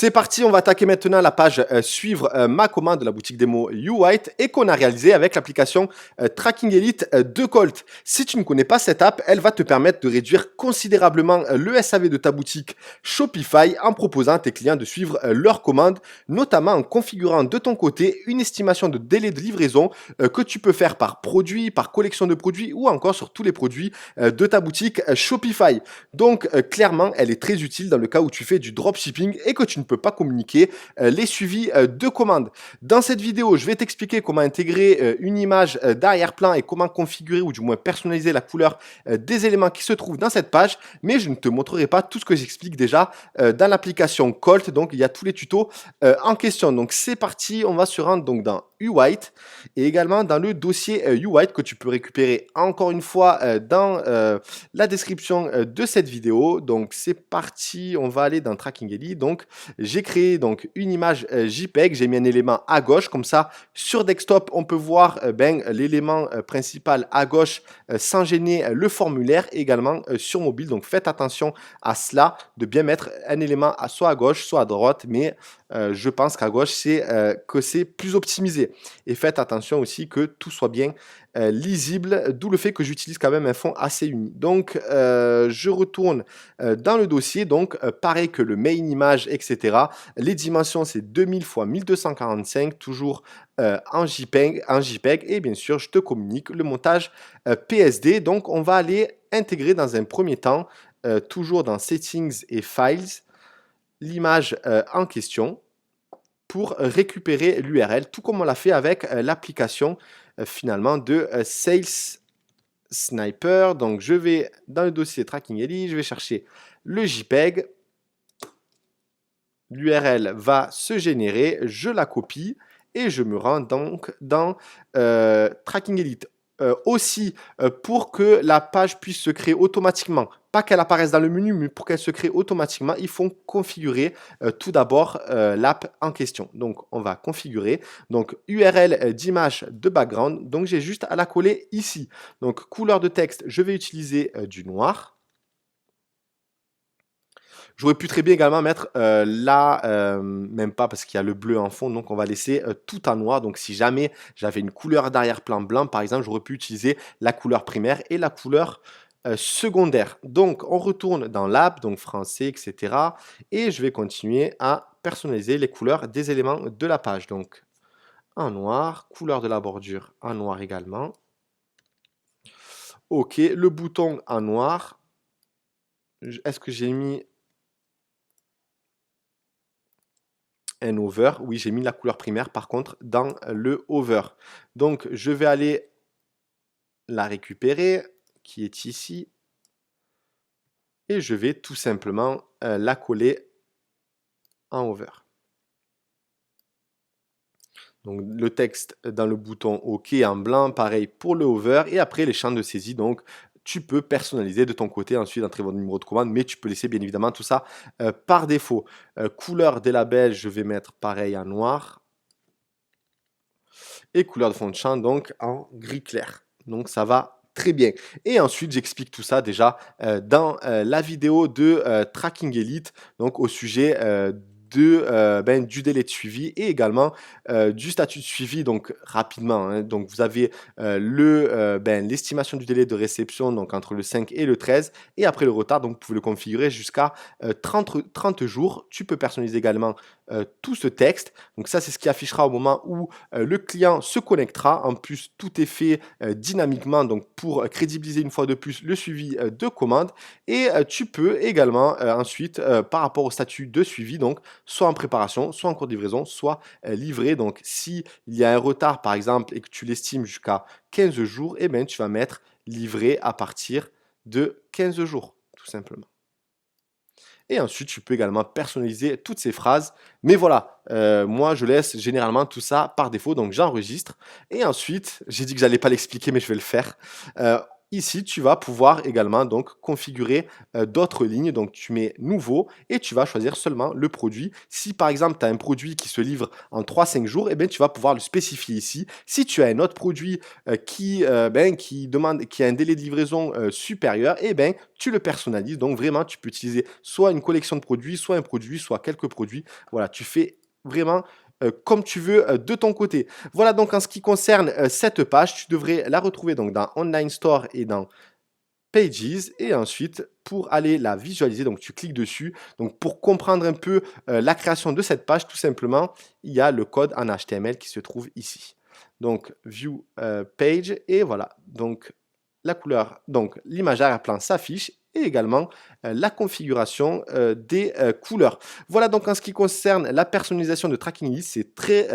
C'est parti, on va attaquer maintenant la page suivre ma commande de la boutique démo YouWhite et qu'on a réalisée avec l'application Tracking Elite de Colt. Si tu ne connais pas cette app, elle va te permettre de réduire considérablement le SAV de ta boutique Shopify en proposant à tes clients de suivre leurs commandes, notamment en configurant de ton côté une estimation de délai de livraison que tu peux faire par produit, par collection de produits ou encore sur tous les produits de ta boutique Shopify. Donc clairement, elle est très utile dans le cas où tu fais du dropshipping et que tu ne peux pas communiquer les suivis de commandes. Dans cette vidéo, je vais t'expliquer comment intégrer une image d'arrière-plan et comment configurer ou du moins personnaliser la couleur des éléments qui se trouvent dans cette page, mais je ne te montrerai pas tout ce que j'explique déjà dans l'application Colt. Donc il y a tous les tutos en question. Donc c'est parti, on va se rendre donc dans YouWhite et également dans le dossier YouWhite que tu peux récupérer encore une fois dans la description de cette vidéo. Donc c'est parti, on va aller dans Tracking Elite. Donc j'ai créé donc une image JPEG, j'ai mis un élément à gauche, comme ça sur desktop on peut voir l'élément principal à gauche sans gêner le formulaire, et également sur mobile. Donc faites attention à cela, de bien mettre un élément soit à gauche soit à droite, mais je pense qu'à gauche c'est plus optimisé. Et faites attention aussi que tout soit bien lisible, d'où le fait que j'utilise quand même un fond assez uni. Donc je retourne dans le dossier, donc pareil que le main image, etc. Les dimensions c'est 2000 x 1245, toujours en JPEG, et bien sûr je te communique le montage PSD. Donc on va aller intégrer dans un premier temps, toujours dans Settings et Files, l'image en question pour récupérer l'URL, tout comme on l'a fait avec l'application finalement de Sales Sniper. Donc je vais dans le dossier Tracking Elite, je vais chercher le JPEG, l'URL va se générer, je la copie et je me rends donc dans Tracking Elite. Aussi, pour que la page puisse se créer automatiquement, pas qu'elle apparaisse dans le menu, mais pour qu'elle se crée automatiquement, il faut configurer tout d'abord l'app en question. Donc, on va configurer. Donc, URL d'image de background. Donc, j'ai juste à la coller ici. Donc, couleur de texte, je vais utiliser du noir. J'aurais pu très bien également mettre là, même pas parce qu'il y a le bleu en fond, donc on va laisser tout en noir. Donc si jamais j'avais une couleur d'arrière-plan blanc, par exemple, j'aurais pu utiliser la couleur primaire et la couleur secondaire. Donc on retourne dans l'app, donc français, etc. Et je vais continuer à personnaliser les couleurs des éléments de la page. Donc en noir, couleur de la bordure en noir également. Ok, le bouton en noir. Est-ce que j'ai mis un over? Oui, j'ai mis la couleur primaire par contre dans le over. Donc je vais aller la récupérer qui est ici et je vais tout simplement la coller en over. Donc le texte dans le bouton OK en blanc, pareil pour le over, et après les champs de saisie, donc tu peux personnaliser de ton côté, ensuite entrer votre numéro de commande, mais tu peux laisser bien évidemment tout ça par défaut. Couleur des labels, je vais mettre pareil en noir. Et couleur de fond de champ donc en gris clair. Donc ça va très bien. Et ensuite, j'explique tout ça déjà dans la vidéo de Tracking Elite, donc au sujet du délai de suivi et également du statut de suivi. Donc rapidement, hein, donc vous avez l'estimation du délai de réception, donc entre le 5 et le 13, et après le retard, donc vous pouvez le configurer jusqu'à 30 jours. Tu peux personnaliser également tout ce texte. Donc ça, c'est ce qui affichera au moment où le client se connectera. En plus, tout est fait dynamiquement, donc pour crédibiliser une fois de plus le suivi de commande. Et tu peux également ensuite, par rapport au statut de suivi, donc soit en préparation, soit en cours de livraison, soit livré. Donc s'il y a un retard par exemple et que tu l'estimes jusqu'à 15 jours, eh bien, tu vas mettre livré à partir de 15 jours, tout simplement. Et ensuite, tu peux également personnaliser toutes ces phrases. Mais voilà, moi, je laisse généralement tout ça par défaut. Donc, j'enregistre. Et ensuite, j'ai dit que j'allais pas l'expliquer, mais je vais le faire. ici, tu vas pouvoir également donc configurer d'autres lignes. Donc, tu mets nouveau et tu vas choisir seulement le produit. Si par exemple, tu as un produit qui se livre en 3-5 jours, eh bien, tu vas pouvoir le spécifier ici. Si tu as un autre produit qui a un délai de livraison supérieur, eh bien, tu le personnalises. Donc, vraiment, tu peux utiliser soit une collection de produits, soit un produit, soit quelques produits. Voilà, tu fais vraiment comme tu veux de ton côté. Voilà donc en ce qui concerne cette page, tu devrais la retrouver donc dans Online Store et dans Pages et ensuite pour aller la visualiser, donc tu cliques dessus. Donc pour comprendre un peu la création de cette page, tout simplement, il y a le code en HTML qui se trouve ici. Donc View Page et voilà. Donc la couleur, donc l'image arrière-plan s'affiche et également la configuration des couleurs. Voilà donc en ce qui concerne la personnalisation de Tracking List, c'est très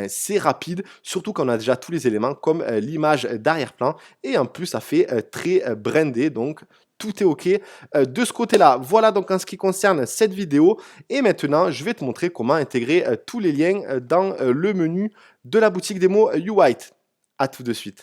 c'est rapide, surtout quand on a déjà tous les éléments comme l'image d'arrière-plan et en plus ça fait très brandé, donc tout est OK de ce côté-là. Voilà donc en ce qui concerne cette vidéo et maintenant je vais te montrer comment intégrer tous les liens dans le menu de la boutique démo YouWhite. À tout de suite.